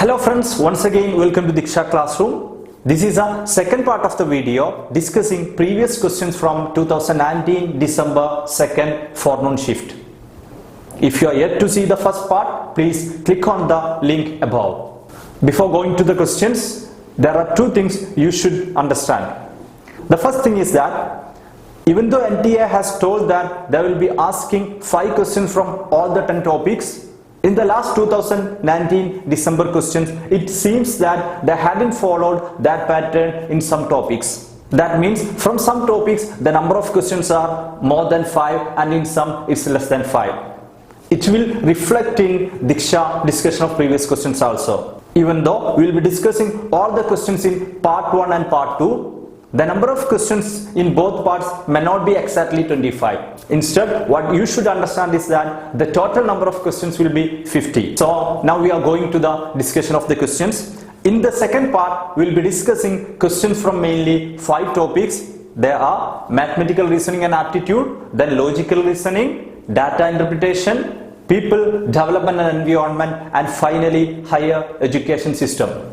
Hello friends, once again welcome to DIKSHA classroom. This is a second part of the video discussing previous questions from 2019 December 2nd forenoon shift. If you are yet to see the first part, please click on the link above. Before going to the questions, there are two things you should understand. The first thing is that even though NTA has told that they will be asking 5 questions from all the 10 topics, in the last 2019 December questions, it seems that they hadn't followed that pattern in some topics. That means from some topics the number of questions are more than 5 and in some it's less than 5. It will reflect in DIKSHA discussion of previous questions also. Even though we will be discussing all the questions in part 1 and part 2, the number of questions in both parts may not be exactly 25. Instead, what you should understand is that the total number of questions will be 50. So now we are going to the discussion of the questions. In the second part, we will be discussing questions from mainly 5 topics. There are mathematical reasoning and aptitude, then logical reasoning, data interpretation, people, development and environment, and finally higher education system.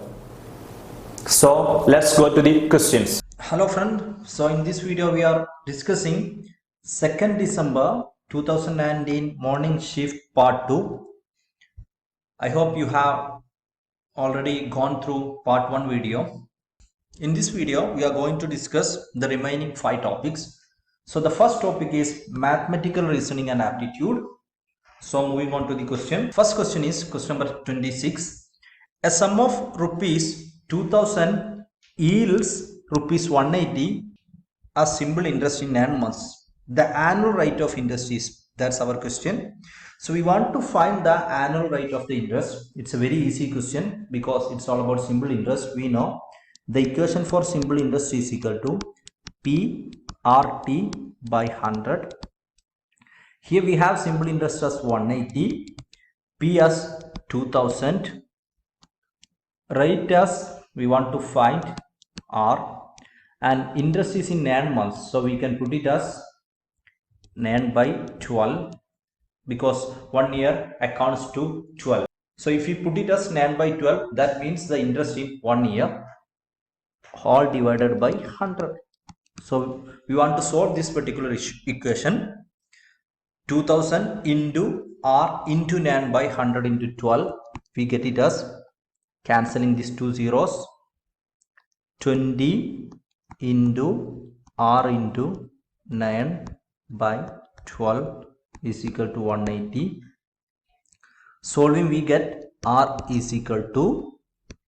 So let's go to the questions. Hello friend, so in this video we are discussing 2nd December 2019 morning shift part 2. I hope you have already gone through part 1 video. In this video we are going to discuss the remaining 5 topics. So the first topic is mathematical reasoning and aptitude. So moving on to the question. First question is question number 26. A sum of rupees 2000 yields rupees 180 as simple interest in 9 months. The annual rate of interest is, that's our question. So we want to find the annual rate of the interest. It's a very easy question because it's all about simple interest. We know the equation for simple interest is equal to PRT by 100. Here we have simple interest as 180, P as 2000, rate as we want to find R, and interest is in 9 months, so we can put it as 9 by 12 because 1 year accounts to 12. So if we put it as 9 by 12, that means the interest in 1 year all divided by 100. So we want to solve this particular equation. 2000 into R into 9 by 100 into 12, we get it as, cancelling these 2 zeros, 20 into R into 9 by 12 is equal to 180. Solving, we get R is equal to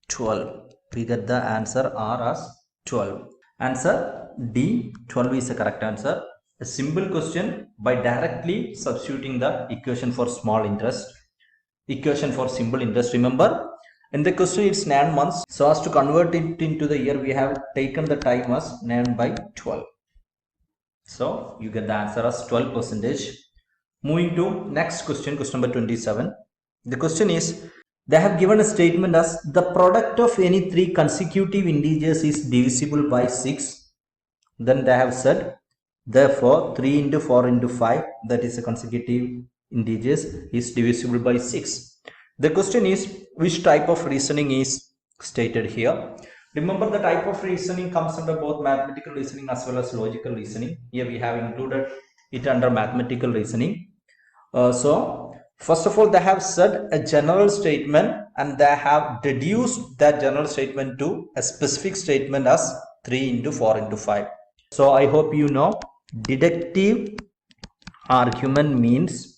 12. We get the answer R as 12. Answer D, 12 is the correct answer. A simple question by directly substituting the equation for small interest, equation for simple interest. Remember, in the question it's 9 months, so as to convert it into the year we have taken the time as 9 by 12. So you get the answer as 12%. Moving to next question, question number 27. The question is, they have given a statement as the product of any 3 consecutive integers is divisible by 6. Then they have said, therefore 3 into 4 into 5, that is a consecutive integers, is divisible by 6. The question is, which type of reasoning is stated here? Remember, the type of reasoning comes under both mathematical reasoning as well as logical reasoning. Here we have included it under mathematical reasoning. So first of all, they have said a general statement and they have deduced that general statement to a specific statement as 3 into 4 into 5. So I hope you know deductive argument means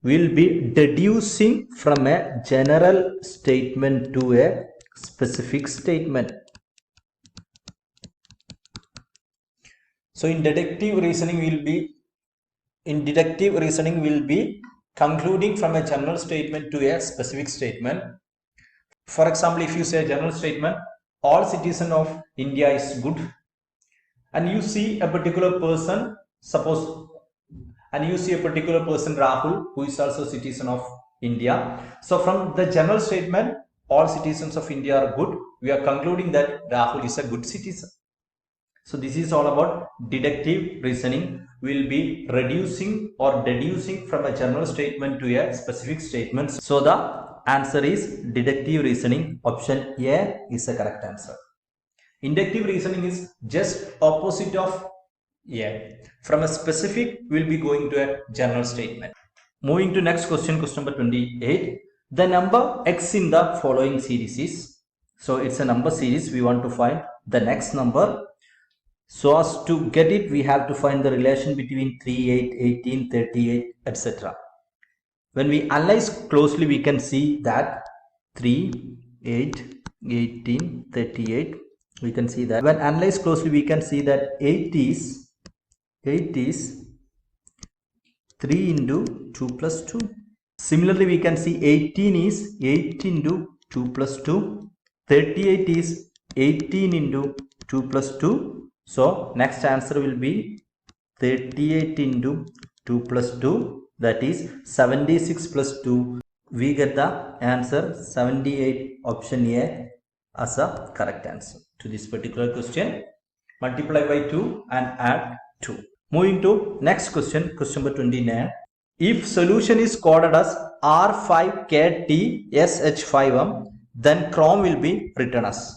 we'll be deducing from a general statement to a specific statement. So in deductive reasoning we'll be concluding from a general statement to a specific statement. For example, if you say a general statement, all citizens of India is good, and you see a particular person, Rahul, who is also a citizen of India. So from the general statement, all citizens of India are good, we are concluding that Rahul is a good citizen. So this is all about deductive reasoning. We will be reducing or deducing from a general statement to a specific statement. So the answer is deductive reasoning. Option A is the correct answer. Inductive reasoning is just opposite of A. From a specific, we'll be going to a general statement. Moving to next question, question number 28. The number x in the following series is, so it's a number series. We want to find the next number. So as to get it, we have to find the relation between 3, 8, 18, 38, etc. When we analyze closely, we can see that 3, 8, 18, 38. We can see that when analyzed closely, we can see that 8 is 3 into 2 plus 2. Similarly, we can see 18 is 8 into 2 plus 2. 38 is 18 into 2 plus 2. So next answer will be 38 into 2 plus 2. That is 76 plus 2. We get the answer 78, option A as a correct answer to this particular question. Multiply by 2 and add 2. Moving to next question, question number 29. If solution is coded as R5KTSH5M, then Chrome will be written as.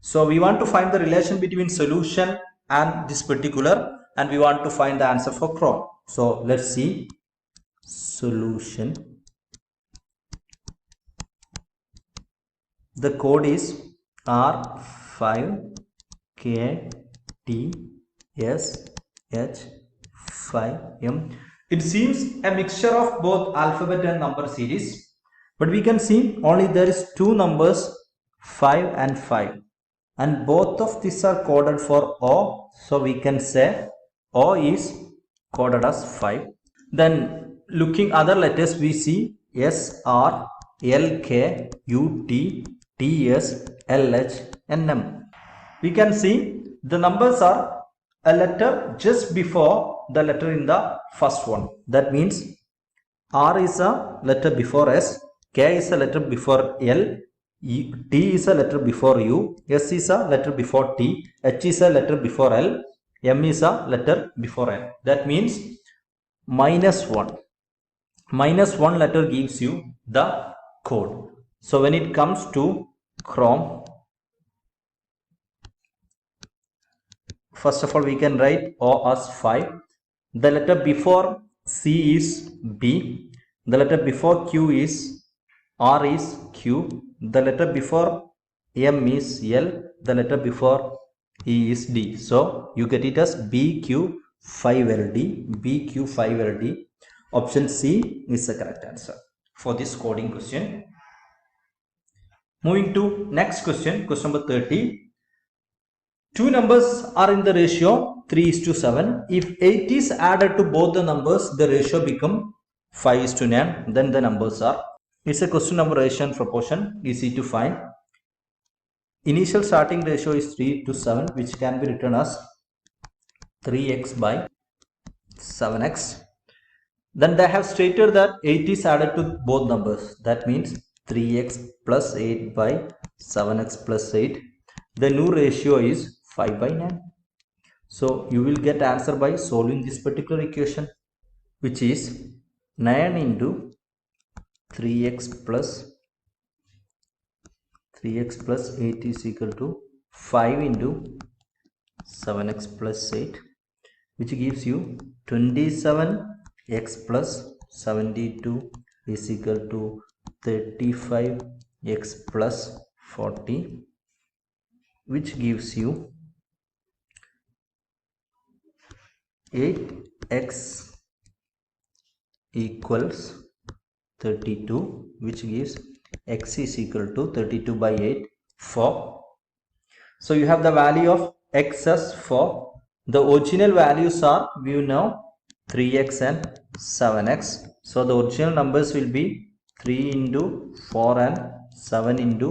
So we want to find the relation between solution and this particular, and we want to find the answer for Chrome. So let's see. Solution. The code is R5KTSH5M. It seems a mixture of both alphabet and number series, but we can see only there is two numbers, 5 and 5, and both of these are coded for O. So we can say O is coded as 5. Then looking other letters, we see S, R, L, K, U, T, T, S, L, H, N, M. We can see the numbers are a letter just before the letter in the first one. That means R is a letter before S, K is a letter before L, T is a letter before U, S is a letter before T, H is a letter before L, M is a letter before N. That means minus 1. Minus 1 letter gives you the code. So when it comes to Chrome, first of all we can write O as 5. The letter before C is B. The letter before Q is R is Q. The letter before M is L. The letter before E is D. So you get it as BQ5LD. BQ5LD. Option C is the correct answer for this coding question. Moving to next question, question number 30. Two numbers are in the ratio 3:7. If 8 is added to both the numbers, the ratio become 5:9. Then the numbers are. It's a question number ratio and proportion, easy to find. Initial starting ratio is 3:7, which can be written as 3x by 7x. Then they have stated that 8 is added to both numbers. That means 3x plus 8 by 7x plus 8. The new ratio is 5 by 9. So you will get answer by solving this particular equation, which is 9 into 3x plus 8 is equal to 5 into 7x plus 8, which gives you 27x plus 72 is equal to 35x plus 40, which gives you 8x equals 32, which gives x is equal to 32 by 8 4. So you have the value of x as 4. The original values are, we know, 3x and 7x. So the original numbers will be 3 into 4 and 7 into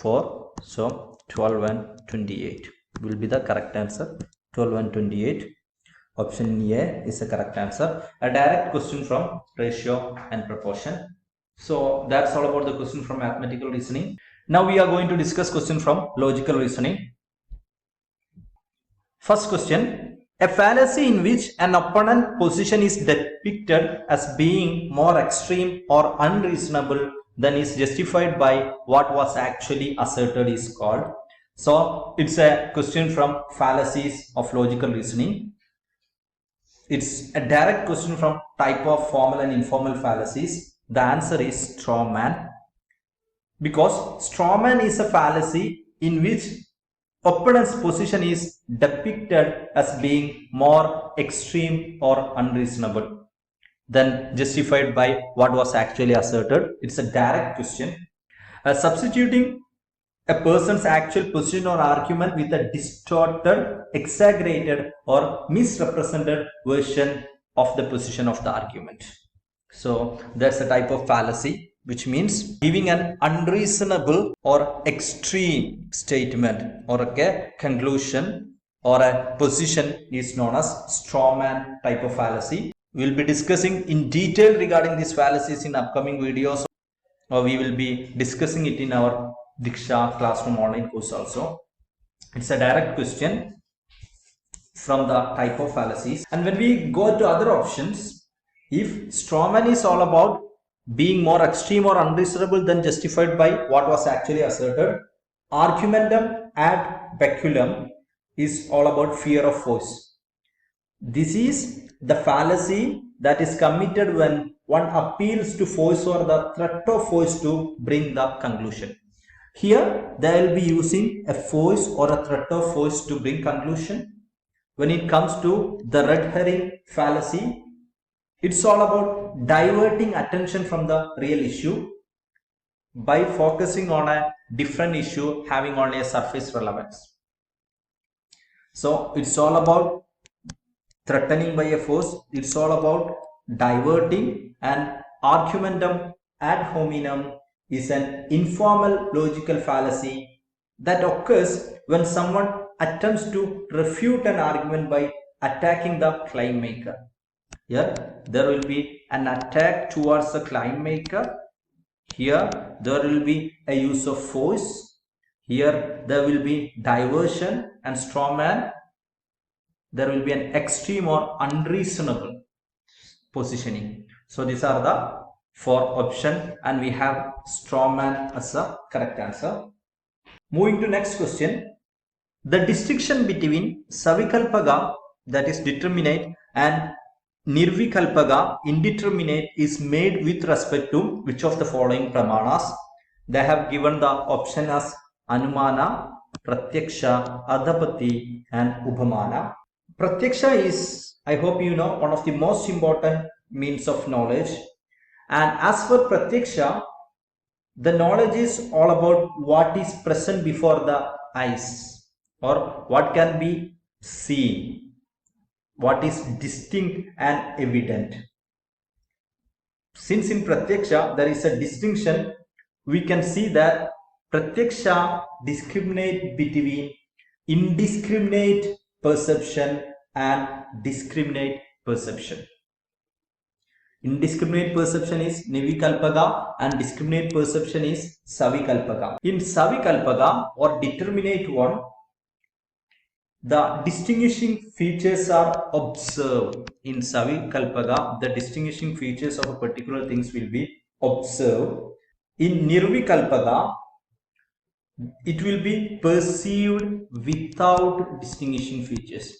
4. So 12 and 28 will be the correct answer. 12 and 28. Option A is the correct answer. A direct question from ratio and proportion. So that's all about the question from mathematical reasoning. Now we are going to discuss question from logical reasoning. First question. A fallacy in which an opponent position is depicted as being more extreme or unreasonable then is justified by what was actually asserted is called. So it's a question from fallacies of logical reasoning. It's a direct question from type of formal and informal fallacies. The answer is straw man, because straw man is a fallacy in which opponent's position is depicted as being more extreme or unreasonable than justified by what was actually asserted. It's a direct question. Substituting a person's actual position or argument with a distorted, exaggerated, or misrepresented version of the position of the argument. So that's a type of fallacy, which means giving an unreasonable or extreme statement or a conclusion or a position is known as straw man type of fallacy. We'll be discussing in detail regarding these fallacies in upcoming videos, or we will be discussing it in our DIKSHA classroom online course also. It's a direct question from the type of fallacies. And when we go to other options, if straw man is all about being more extreme or unreasonable than justified by what was actually asserted, argumentum ad peculum is all about fear of force. This is the fallacy that is committed when one appeals to force or the threat of force to bring the conclusion. Here they will be using a force or a threat of force to bring conclusion. When it comes to the red herring fallacy, it's all about diverting attention from the real issue by focusing on a different issue having only a surface relevance. So it's all about threatening by a force, it's all about diverting, and argumentum ad hominem is an informal logical fallacy that occurs when someone attempts to refute an argument by attacking the claim maker. Here there will be an attack towards the claim maker. Here there will be a use of force. Here there will be diversion and straw man. There will be an extreme or unreasonable positioning. So these are the 4 options, and we have straw man as a correct answer. Moving to next question. The distinction between savikalpaga, that is determinate, and nirvikalpaga, indeterminate, is made with respect to which of the following pramanas? They have given the option as anumana, pratyaksha, adhapati, and upamana. Pratyaksha is, I hope you know, one of the most important means of knowledge. And as for pratyaksha, the knowledge is all about what is present before the eyes, or what can be seen, what is distinct and evident. Since in pratyaksha there is a distinction, we can see that pratyaksha discriminate between indiscriminate perception and discriminate perception. Indiscriminate perception is nirvikalpaga and discriminate perception is savikalpaga. In savikalpaga or determinate one, the distinguishing features are observed. In savikalpaga, the distinguishing features of a particular things will be observed. In nirvikalpaga, it will be perceived without distinguishing features.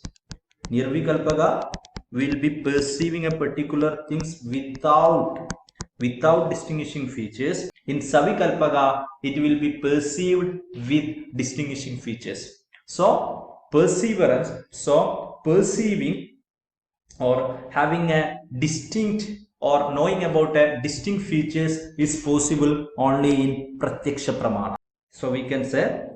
Nirvikalpaga will be perceiving a particular things without distinguishing features. In savikalpaga, it will be perceived with distinguishing features. So perseverance, so perceiving or having a distinct or knowing about a distinct features is possible only in pratyaksha pramana. So we can say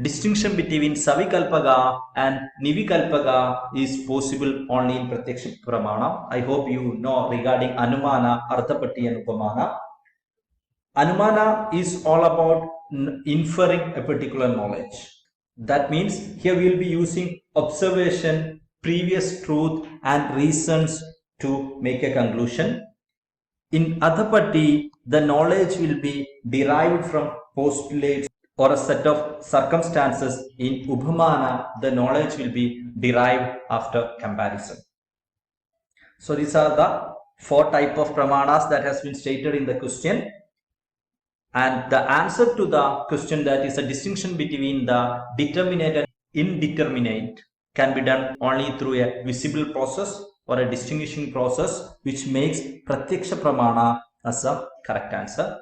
distinction between savikalpaga and nirvikalpaga is possible only in pratyaksha pramana. I hope you know regarding anumana, arthapatti and upamana. Anumana is all about inferring a particular knowledge. That means here we will be using observation, previous truth and reasons to make a conclusion. In adhapatti, the knowledge will be derived from postulates or a set of circumstances. In upamana, the knowledge will be derived after comparison. So these are the 4 type of pramanas that has been stated in the question, and the answer to the question, that is a distinction between the determinate and indeterminate, can be done only through a visible process or a distinguishing process, which makes Pratyaksha Pramana as a correct answer.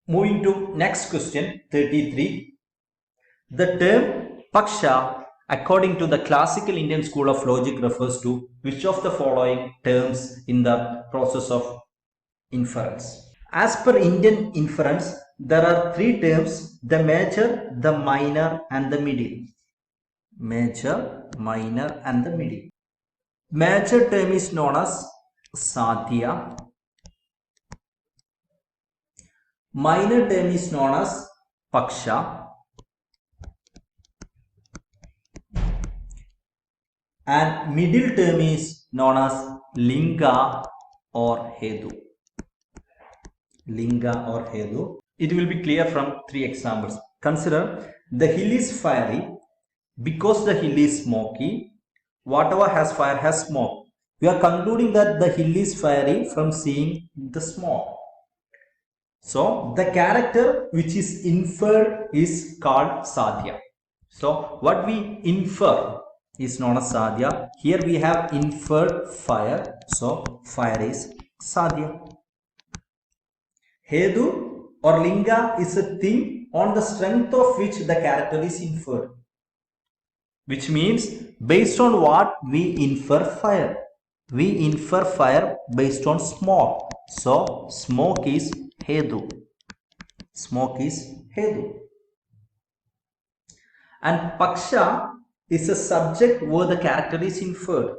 Moving to next question, 33. The term Paksha, according to the classical Indian school of logic, refers to which of the following terms in the process of inference? As per Indian inference, there are 3 terms: the major, the minor, and the middle. Major, minor, and the middle. Major term is known as Sadhya. Minor term is known as Paksha. And middle term is known as Linga or Hedu. Linga or Hedu. It will be clear from 3 examples. Consider the hill is fiery because the hill is smoky. Whatever has fire has smoke. We are concluding that the hill is fiery from seeing the smoke. So the character which is inferred is called Sadhya. So what we infer is known as Sadhya. Here we have inferred fire. So fire is Sadhya. Hedu or Linga is a thing on the strength of which the character is inferred. Which means based on what we infer fire. We infer fire based on smoke. So smoke is Hedu. Smoke is Hedu. And Paksha is a subject where the character is inferred.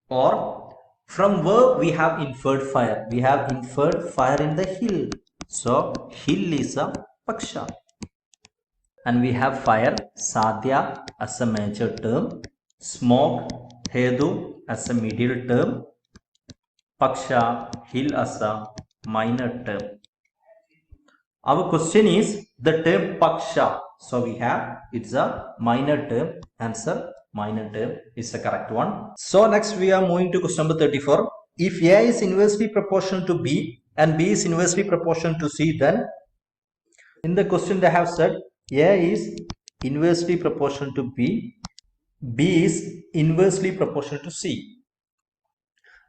Or from where we have inferred fire. We have inferred fire in the hill. So hill is a Paksha. And we have fire, Sadhya, as a major term. Smoke, Hedu, as a middle term. Paksha, hill, as a minor term. Our question is the term Paksha. So we have, it's a minor term. Answer, minor term is the correct one. So next we are moving to question number 34. If A is inversely proportional to B and B is inversely proportional to C, then in the question they have said A is inversely proportional to B, B is inversely proportional to C.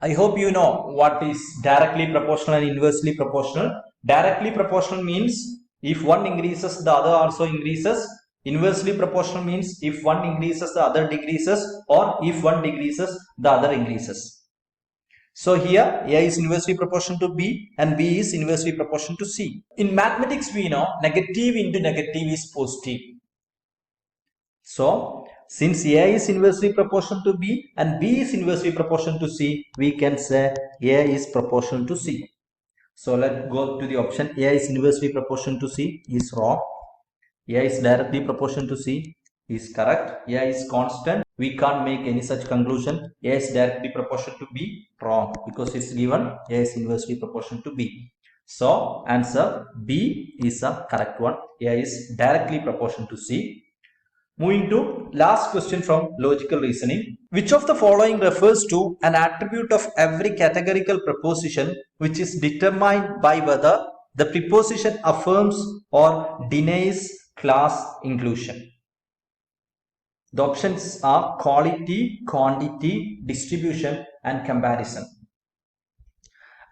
I hope you know what is directly proportional and inversely proportional. Directly proportional means if one increases, the other also increases. Inversely proportional means if one increases, the other decreases, or if one decreases, the other increases. So here A is inversely proportional to B and B is inversely proportional to C. In mathematics we know negative into negative is positive. So since A is inversely proportional to B and B is inversely proportional to C, we can say A is proportional to C. So let's go to the option. A is inversely proportional to C is wrong. A is directly proportional to C is correct. A is constant. We can't make any such conclusion. A is directly proportional to B, wrong, because it's given A is inversely proportional to B. So answer B is a correct one. A is directly proportional to C. Moving to last question from logical reasoning. Which of the following refers to an attribute of every categorical proposition which is determined by whether the preposition affirms or denies class inclusion? The options are quality, quantity, distribution, and comparison.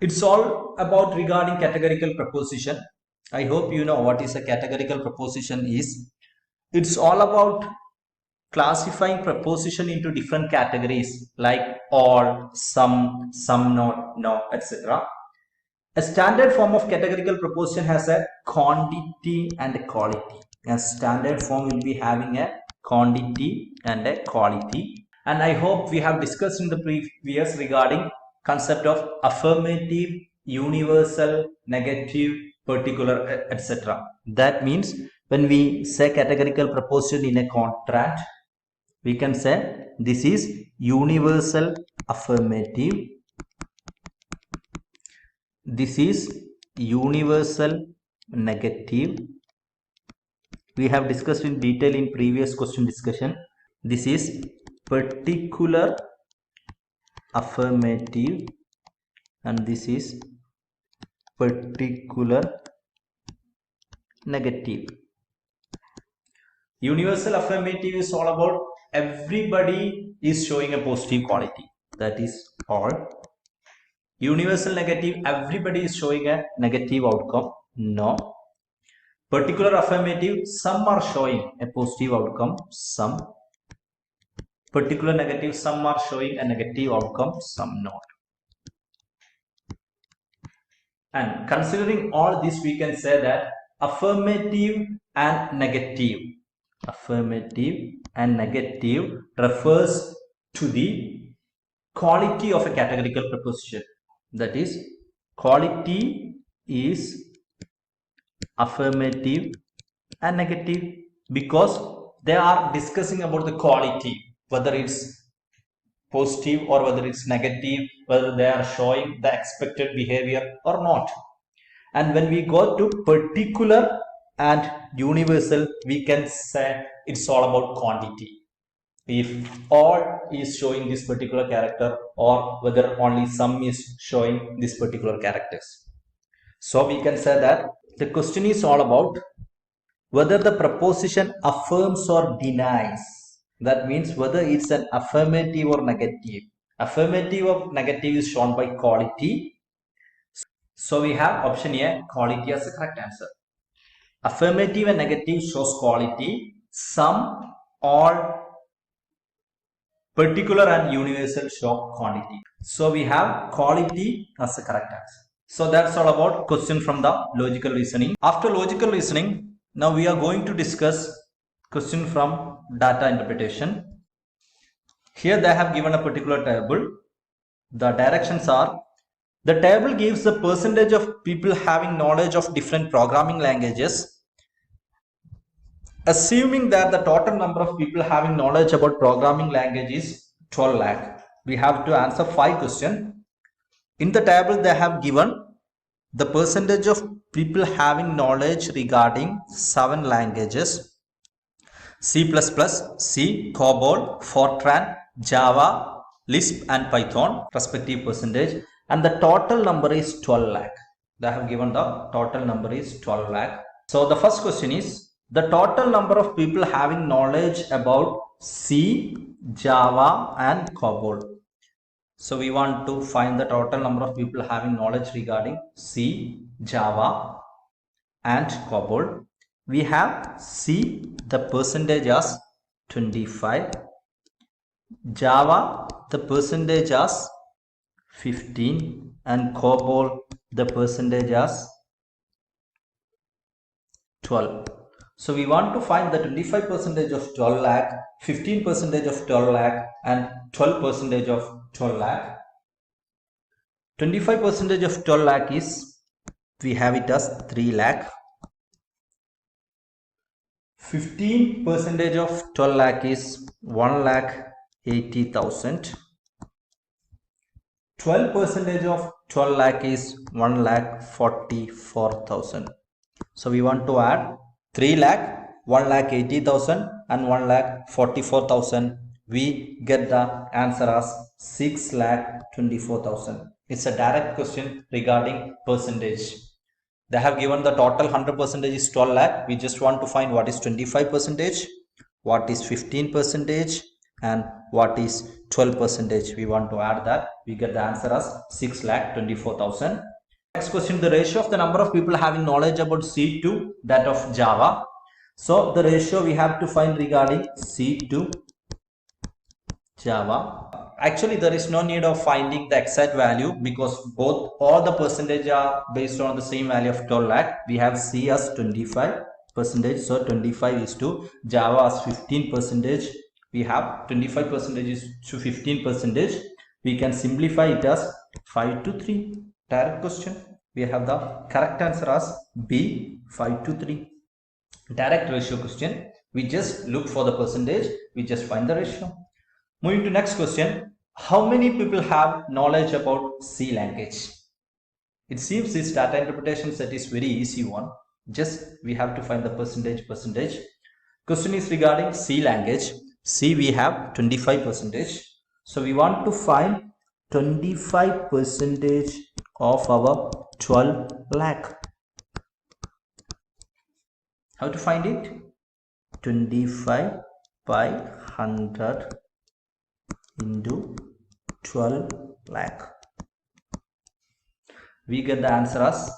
It's all about regarding categorical proposition. I hope you know what is a categorical proposition is. It's all about classifying proposition into different categories like all, some not, no, etc. A standard form of categorical proposition has a quantity and a quality. A standard form will be having a quantity and a quality. And I hope we have discussed in the previous regarding concept of affirmative, universal, negative, particular, etc. That means when we say categorical proposition in a contract, we can say this is universal affirmative, this is universal negative. We have discussed in detail in previous question discussion. This is particular affirmative and this is particular negative. Universal affirmative is all about everybody is showing a positive quality. That is all. Universal negative, everybody is showing a negative outcome. No. Particular affirmative, some are showing a positive outcome, some. Particular negative, some are showing a negative outcome, some not. And considering all this, we can say that affirmative and negative refers to the quality of a categorical preposition. That is, quality is affirmative and negative because they are discussing about the quality, whether it's positive or whether it's negative, whether they are showing the expected behavior or not. And when we go to particular and universal, we can say it's all about quantity. If all is showing this particular character or whether only some is showing this particular characters. So we can say that the question is all about whether the proposition affirms or denies. That means whether it's an affirmative or negative. Affirmative or negative is shown by quality. So we have option A, quality as the correct answer. Affirmative and negative shows quality. Some, all, particular and universal show quantity. So we have quality as the correct answer. So that's all about question from the logical reasoning. After logical reasoning, now we are going to discuss question from data interpretation. Here they have given a particular table. The directions are, the table gives the percentage of people having knowledge of different programming languages. Assuming that the total number of people having knowledge about programming language is 12 lakh. We have to answer 5 questions. In the table they have given the percentage of people having knowledge regarding 7 languages: C++, C, COBOL, Fortran, Java, Lisp and Python respective percentage, and the total number is 12 lakh. They have given the total number is 12 lakh. So the first question is the total number of people having knowledge about C, Java and COBOL. So we want to find the total number of people having knowledge regarding C, Java and COBOL. We have C, the percentage as 25, Java, the percentage as 15 and COBOL, the percentage as 12. So we want to find the 25% of 12 lakh, 15% of 12 lakh and 12% of 12 lakh. 25% of 12 lakh is, we have it as 3 lakh. 15% of 12 lakh is 1 lakh 80,000. 12% of 12 lakh is 1 lakh 44,000. So we want to add 3 lakh, 1 lakh 80,000 and 1 lakh 44,000. We get the answer as 6 lakh 24,000. It's a direct question regarding percentage. They have given the total 100% is 12 lakh. We just want to find what is 25%, what is 15% and what is 12%. We want to add that. We get the answer as 6 lakh 24,000. Next question, the ratio of the number of people having knowledge about C to that of Java. So the ratio we have to find regarding C to Java. Actually, there is no need of finding the exact value because all the percentage are based on the same value of 12 lakh. We have C as 25%. So 25 is to Java as 15%. We have 25% is to 15%. We can simplify it as 5 to 3. Direct question. We have the correct answer as B, 5 to 3. Direct ratio question. We just look for the percentage. We just find the ratio. Moving to next question. How many people have knowledge about C language? It seems this data interpretation set is very easy one. Just we have to find the percentage. Question is regarding C language. C we have 25%. So we want to find 25% of our 12 lakh. How to find it? 25 by 100 into 12 lakh. We get the answer as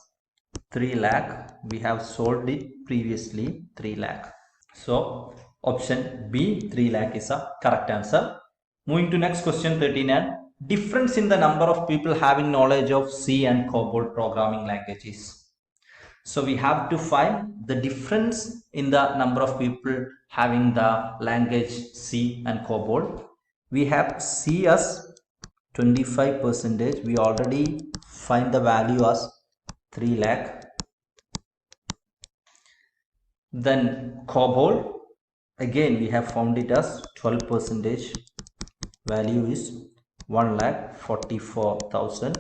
3 lakh. We have solved it previously, 3 lakh. So option B, 3 lakh is a correct answer. Moving to next question 39. Difference in the number of people having knowledge of C and COBOL programming languages. So we have to find the difference in the number of people having the language C and COBOL. We have C as 25%. We already find the value as 3 lakh. Then COBOL, again we have found it as 12%. Value is 1,44,000.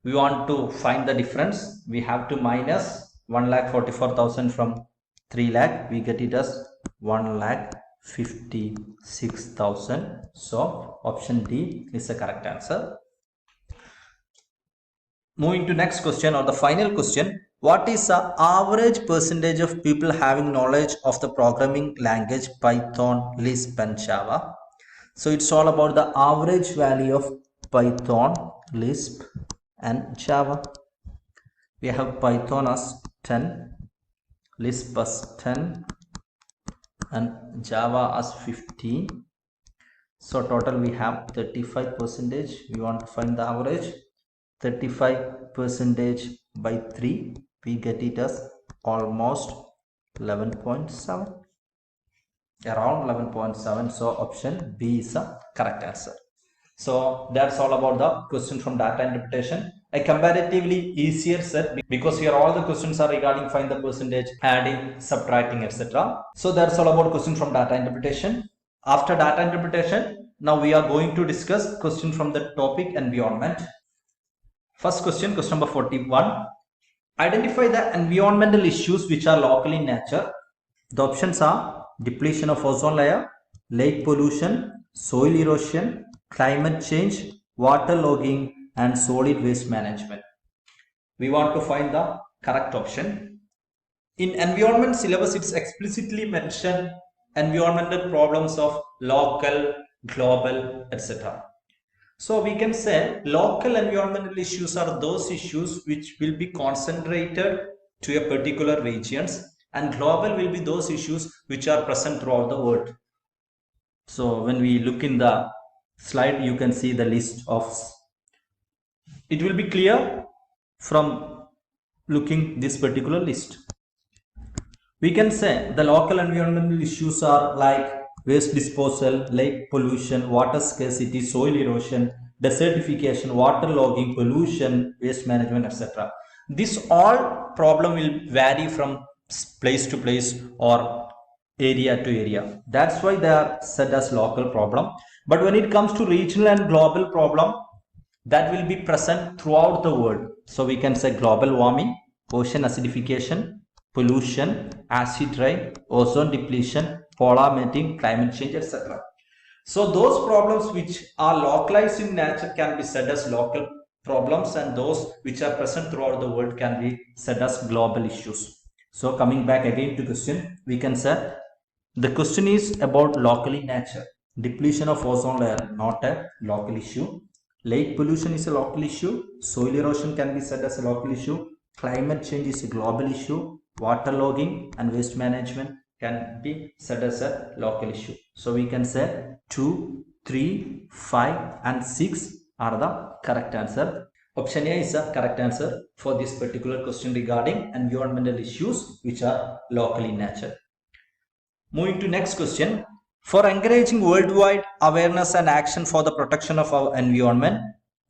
We want to find the difference. We have to minus 1,44,000 from 3 lakh. We get it as 1,56,000. So option D is the correct answer. Moving to next question, or the final question. What is the average percentage of people having knowledge of the programming language Python, Lisp and Java? So it's all about the average value of Python, Lisp and Java. We have Python as 10, Lisp as 10 and Java as 15. So total we have 35%. We want to find the average. 35% by 3, we get it as almost 11.7, around 11.7. So option B is the correct answer. So that's all about the question from data interpretation. A comparatively easier set, because here all the questions are regarding find the percentage, adding, subtracting, etc. So that's all about question from data interpretation. After data interpretation, now we are going to discuss question from the topic environment. First question, question number 41. Identify the environmental issues which are local in nature. The options are depletion of ozone layer, lake pollution, soil erosion, climate change, water logging and solid waste management. We want to find the correct option. In environment syllabus, it's explicitly mentioned environmental problems of local, global, etc. So we can say local environmental issues are those issues which will be concentrated to a particular regions, and global will be those issues which are present throughout the world. So when we look in the slide, you can see the list of, it will be clear from looking this particular list. We can say the local environmental issues are like waste disposal, lake pollution, water scarcity, soil erosion, desertification, water logging, pollution, waste management, etc. This all problem will vary from place to place or area to area. That's why they are said as local problem. But when it comes to regional and global problem, that will be present throughout the world. So we can say global warming, ocean acidification, pollution, acid rain, ozone depletion, polar melting, climate change, etc. So those problems which are localized in nature can be said as local problems, and those which are present throughout the world can be said as global issues. So coming back again to question, we can say the question is about local in nature. Depletion of ozone layer, not a local issue. Lake pollution is a local issue. Soil erosion can be said as a local issue. Climate change is a global issue. Water logging and waste management can be said as a local issue. So we can say 2, 3, 5 and 6 are the correct answer. Option A is the correct answer for this particular question regarding environmental issues which are local in nature. Moving to next question. For encouraging worldwide awareness and action for the protection of our environment,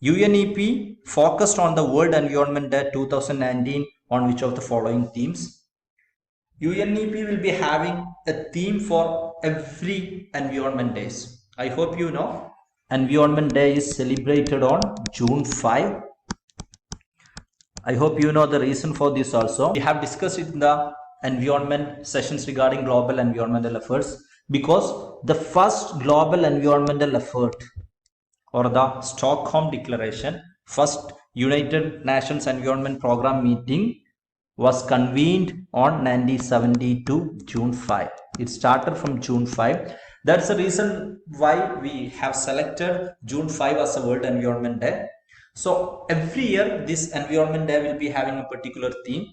UNEP focused on the World Environment Day 2019 on which of the following themes? UNEP will be having a theme for every environment days. I hope you know. Environment Day is celebrated on June 5. I hope you know the reason for this also. We have discussed it in the environment sessions regarding global environmental efforts, because the first global environmental effort or the Stockholm Declaration, first United Nations Environment Program meeting was convened on 1972 June 5. It started from June 5. That's the reason why we have selected June 5 as a World Environment Day. So every year this Environment Day will be having a particular theme.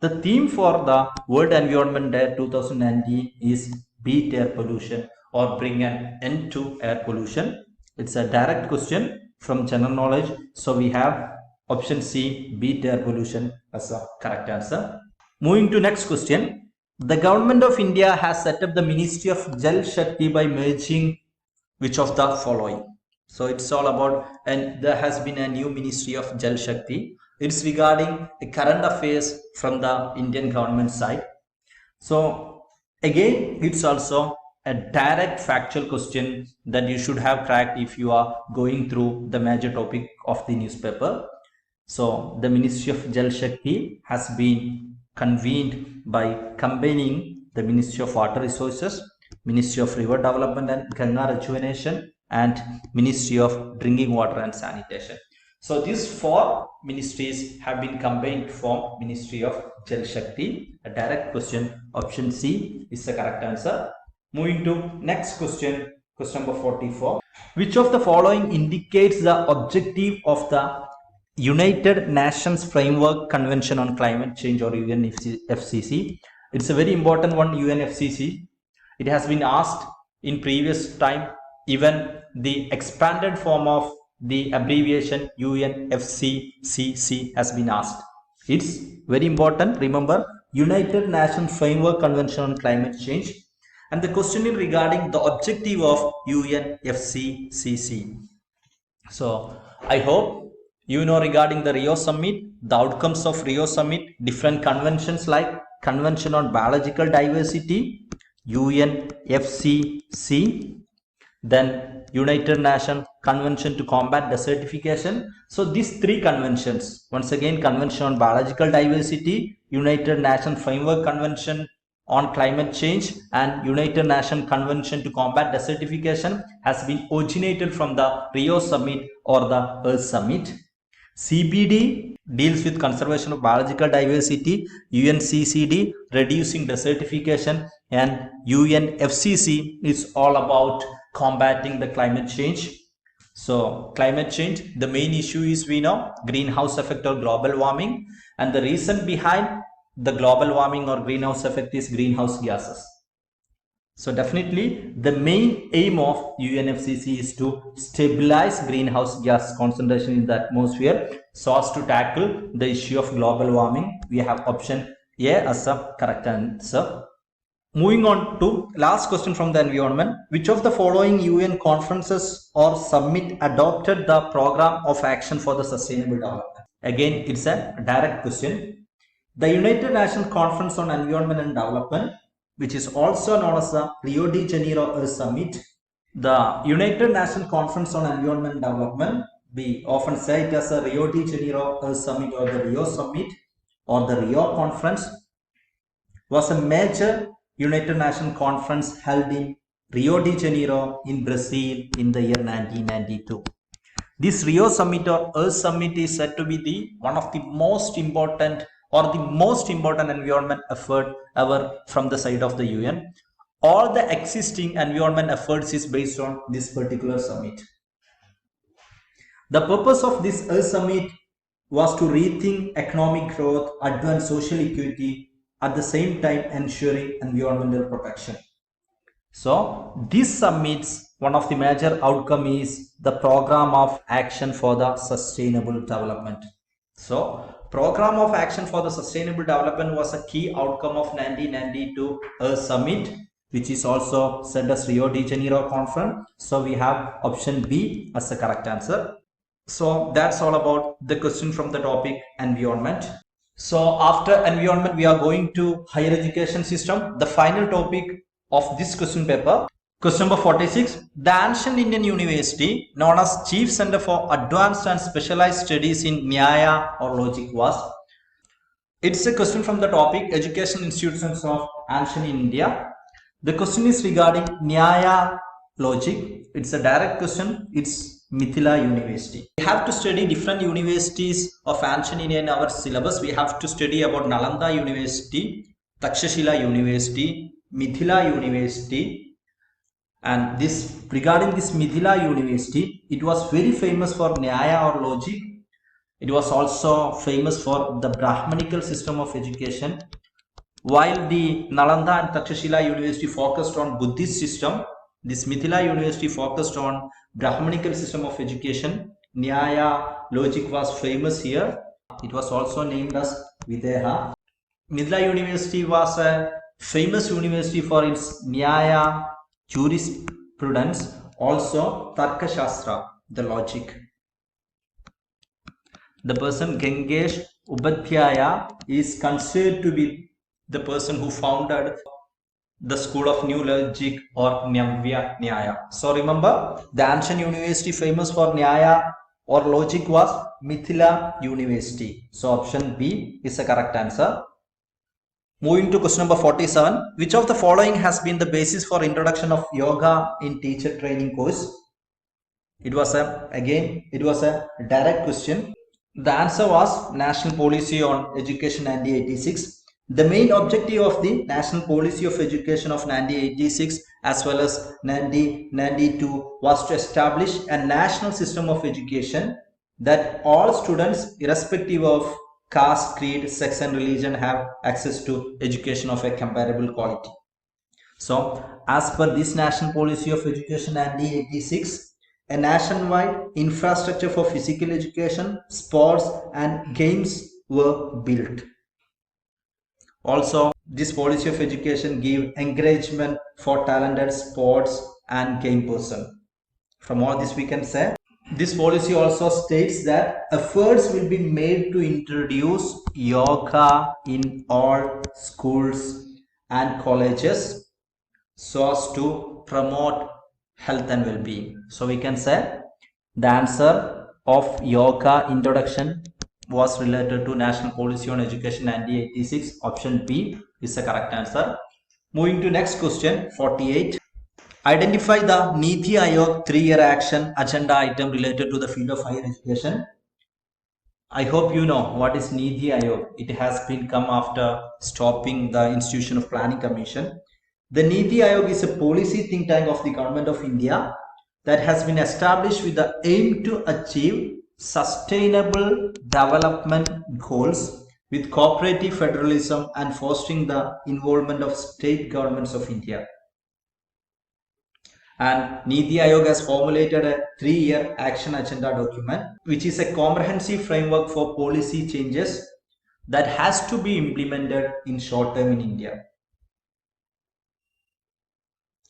The theme for the World Environment Day 2019 is Beat Air Pollution or Bring an End to Air Pollution. It's a direct question from general knowledge. So we have option C, beat air pollution as a correct answer. Moving to next question. The government of India has set up the Ministry of Jal Shakti by merging which of the following? So it's all about, and there has been a new Ministry of Jal Shakti. It's regarding the current affairs from the Indian government side. So again, it's also a direct factual question that you should have cracked if you are going through the major topic of the newspaper. So the Ministry of Jal Shakti has been convened by combining the Ministry of Water Resources, Ministry of River Development and Ganga Rejuvenation, and Ministry of Drinking Water and Sanitation. So these four ministries have been combined to form Ministry of Jal Shakti. A direct question, option C is the correct answer. Moving to next question, question number 44. Which of the following indicates the objective of the United Nations Framework Convention on Climate Change or UNFCC? It's a very important one, UNFCC. It has been asked in previous time. Even the expanded form of the abbreviation UNFCCC has been asked. It's very important. Remember, United Nations Framework Convention on Climate Change. And the question is regarding the objective of UNFCCC. So I hope you know regarding the Rio Summit, the outcomes of Rio Summit, different conventions like Convention on Biological Diversity, UNFCCC, then United Nations Convention to Combat Desertification. So these three conventions, once again, Convention on Biological Diversity, United Nations Framework Convention on Climate Change, and United Nations Convention to Combat Desertification has been originated from the Rio Summit or the Earth Summit. CBD deals with conservation of biological diversity, UNCCD reducing desertification, and UNFCC is all about combating the climate change. So climate change, the main issue is, we know, greenhouse effect or global warming, and the reason behind the global warming or greenhouse effect is greenhouse gases. So definitely the main aim of UNFCC is to stabilize greenhouse gas concentration in the atmosphere so as to tackle the issue of global warming. We have option A as a correct answer. Moving on to last question from the environment. Which of the following UN conferences or summit adopted the program of action for the sustainable development? Again, it's a direct question. The United Nations Conference on Environment and Development, which is also known as the Rio de Janeiro Earth Summit. The United Nations Conference on Environment and Development, we often say it as a Rio de Janeiro Earth Summit or the Rio Summit or the Rio Conference, was a major United Nations conference held in Rio de Janeiro in Brazil in the year 1992. This Rio Summit or Earth Summit is said to be the one of the most important or the most important environment effort ever from the side of the UN. All the existing environment efforts is based on this particular summit. The purpose of this Earth Summit was to rethink economic growth, advance social equity, at the same time ensuring environmental protection. So this summit's one of the major outcome is the program of action for the sustainable development. So program of action for the sustainable development was a key outcome of 1992 Earth Summit, which is also said as Rio de Janeiro Conference. So we have option B as the correct answer. So that's all about the question from the topic environment. So after environment, we are going to higher education system. The final topic of this question paper. Question number 46. The ancient Indian university known as Chief Center for Advanced and Specialized Studies in Nyaya or Logic was. It's a question from the topic Education Institutions of Ancient India. The question is regarding Nyaya Logic. It's a direct question. It's Mithila University. We have to study different universities of ancient India in our syllabus. We have to study about Nalanda University, Takshashila University, Mithila University, and this regarding this Mithila University, it was very famous for Nyaya or logic. It was also famous for the Brahmanical system of education. While the Nalanda and Takshashila University focused on Buddhist system, this Mithila University focused on Brahmanical system of education. Nyaya logic was famous here. It was also named as Videha. Mithila University was a famous university for its Nyaya jurisprudence, also Tarka Shastra, the logic. The person Gangesh Upadhyaya is considered to be the person who founded the school of New Logic or Navya Nyaya. So remember, the ancient university famous for Nyaya or logic was Mithila University. So option B is the correct answer. Moving to question number 47. Which of the following has been the basis for introduction of yoga in teacher training course? It was a direct question. The answer was National Policy on Education 1986. The main objective of the National Policy of Education of 1986 as well as 1992 was to establish a national system of education that all students, irrespective of caste, creed, sex and religion, have access to education of a comparable quality. So, as per this National Policy of Education 1986, a nationwide infrastructure for physical education, sports and games were built. Also, this policy of education gave encouragement for talented sports and game person. From all this we can say, this policy also states that efforts will be made to introduce yoga in all schools and colleges so as to promote health and well-being. So we can say the answer of yoga introduction was related to National Policy on Education 1986. Option B is the correct answer. Moving to next question, 48. Identify the Niti Aayog 3-year action agenda item related to the field of higher education. I hope you know what is Niti Aayog. It has been come after stopping the institution of planning commission. The Niti Aayog is a policy think tank of the government of India that has been established with the aim to achieve sustainable development goals with cooperative federalism and fostering the involvement of state governments of India. And Niti Aayog has formulated a 3-year action agenda document, which is a comprehensive framework for policy changes that has to be implemented in short term in India.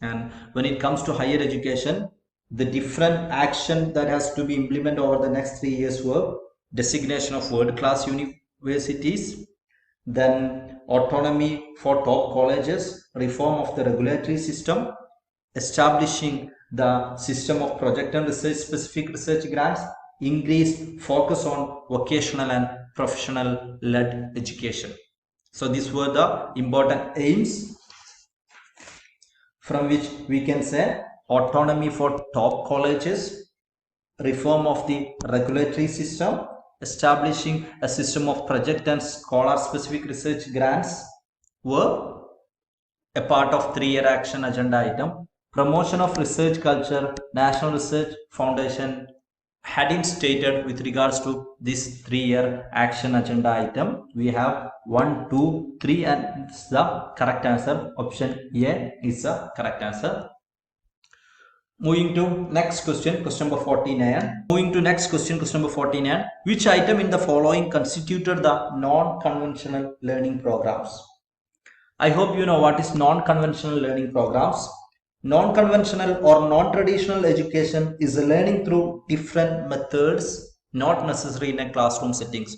And when it comes to higher education, the different action that has to be implemented over the next 3 years were designation of world-class universities, then autonomy for top colleges, reform of the regulatory system, establishing the system of project and research specific research grants, increased focus on vocational and professional led education. So these were the important aims from which we can say autonomy for top colleges, reform of the regulatory system, establishing a system of project and scholar specific research grants were a part of 3-year action agenda item. Promotion of research culture, National Research Foundation hadn't stated with regards to this 3-year action agenda item. We have 1, 2, 3 and it's the correct answer. Option A is the correct answer. Moving to next question, question number 49. Moving to next question, question number 49. Which item in the following constituted the non-conventional learning programs? I hope you know what is non-conventional learning programs. Non-conventional or non-traditional education is learning through different methods, not necessarily in a classroom settings.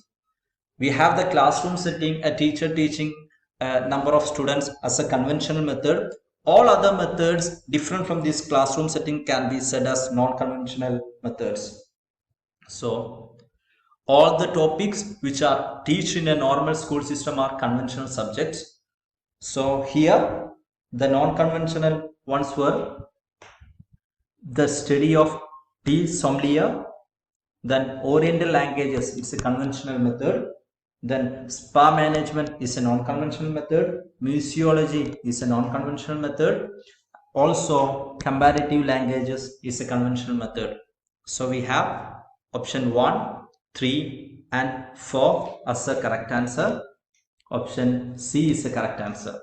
We have the classroom setting, a teacher teaching a number of students as a conventional method. All other methods different from this classroom setting can be said as non-conventional methods. So all the topics which are taught in a normal school system are conventional subjects. So here the non-conventional ones were the study of T. Sommelier. Then Oriental languages, it's a conventional method. Then spa management is a non-conventional method. Museology is a non-conventional method. Also comparative languages is a conventional method. So we have option 1, 3 and 4 as the correct answer. Option C is the correct answer.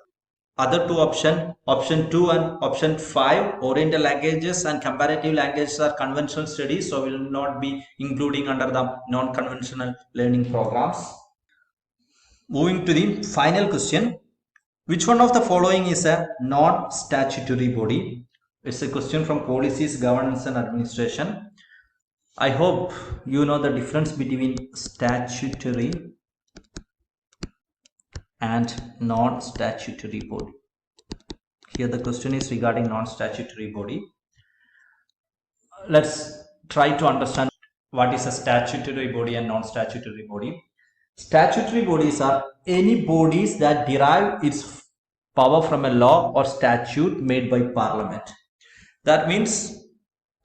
Other two option 2 and option 5, Oriental languages and comparative languages are conventional studies, so will not be including under the non-conventional learning programs. Moving to the final question, which one of the following is a non-statutory body? It's a question from Policies, Governance and Administration. I hope you know the difference between statutory and non-statutory body. Here the question is regarding non-statutory body. Let's try to understand what is a statutory body and non-statutory body. Statutory bodies are any bodies that derive its power from a law or statute made by Parliament. That means,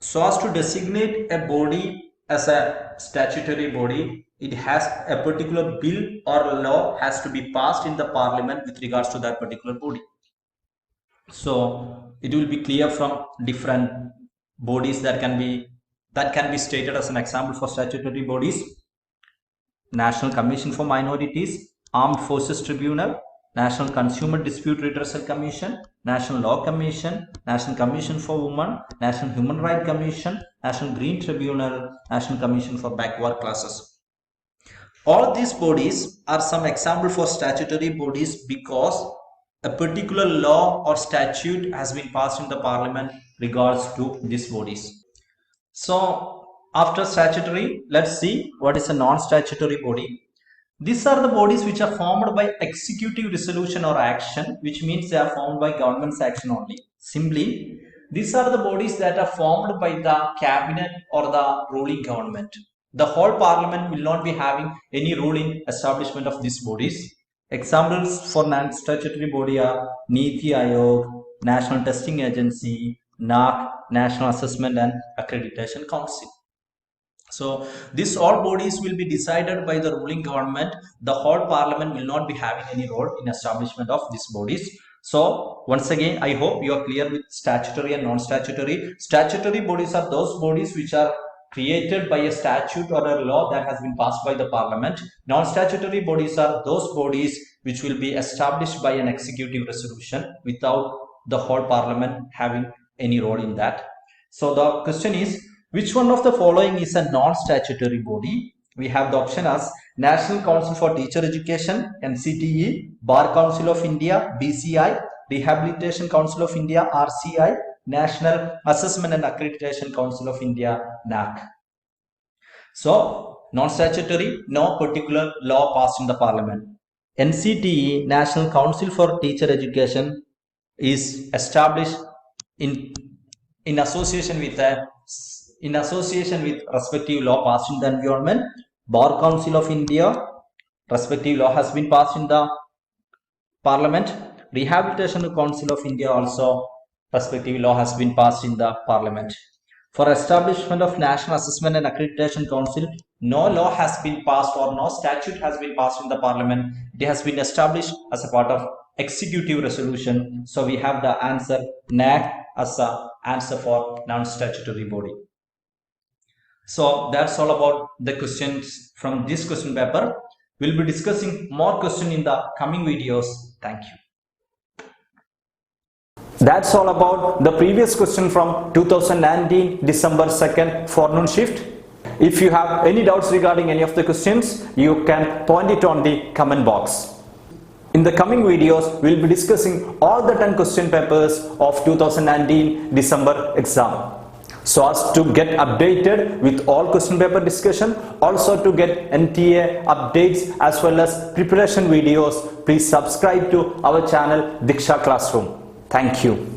so as to designate a body as a statutory body, it has a particular bill or law has to be passed in the Parliament with regards to that particular body. So it will be clear from different bodies that can be stated as an example for statutory bodies: National Commission for Minorities, Armed Forces Tribunal, National Consumer Dispute Redressal Commission, National Law Commission, National Commission for Women, National Human Rights Commission, National Green Tribunal, National Commission for Backward Classes. All these bodies are some example for statutory bodies because a particular law or statute has been passed in the Parliament regards to these bodies. So after statutory, let's see what is a non-statutory body. These are the bodies which are formed by executive resolution or action, which means they are formed by government's action only. Simply, these are the bodies that are formed by the cabinet or the ruling government. The whole Parliament will not be having any role in establishment of these bodies. Examples for non-statutory body are Niti Aayog, National Testing Agency, NAAC, National Assessment and Accreditation Council. So these all bodies will be decided by the ruling government. The whole Parliament will not be having any role in establishment of these bodies. So once again, I hope you are clear with statutory and non-statutory. Statutory bodies are those bodies which are created by a statute or a law that has been passed by the Parliament. Non-statutory bodies are those bodies which will be established by an executive resolution without the whole Parliament having any role in that. So the question is, which one of the following is a non-statutory body? We have the option as National Council for Teacher Education, NCTE, Bar Council of India, BCI, Rehabilitation Council of India, RCI, National Assessment and Accreditation Council of India, NAAC. So non-statutory, no particular law passed in the Parliament. NCTE, National Council for Teacher Education, is established in association with respective law passed in the environment. Bar Council of India, respective law has been passed in the Parliament. Rehabilitation Council of India also, respective law has been passed in the Parliament. For establishment of National Assessment and Accreditation Council, no law has been passed or no statute has been passed in the Parliament. It has been established as a part of executive resolution. So we have the answer NAAC as the answer for non-statutory body. So that's all about the questions from this question paper. We'll be discussing more questions in the coming videos. Thank you. That's all about the previous question from 2019 December 2nd forenoon shift. If you have any doubts regarding any of the questions, you can point it on the comment box. In the coming videos, we'll be discussing all the 10 question papers of 2019 December exam. So as to get updated with all question paper discussion, also to get NTA updates as well as preparation videos, please subscribe to our channel DIKSHA Classroom. Thank you.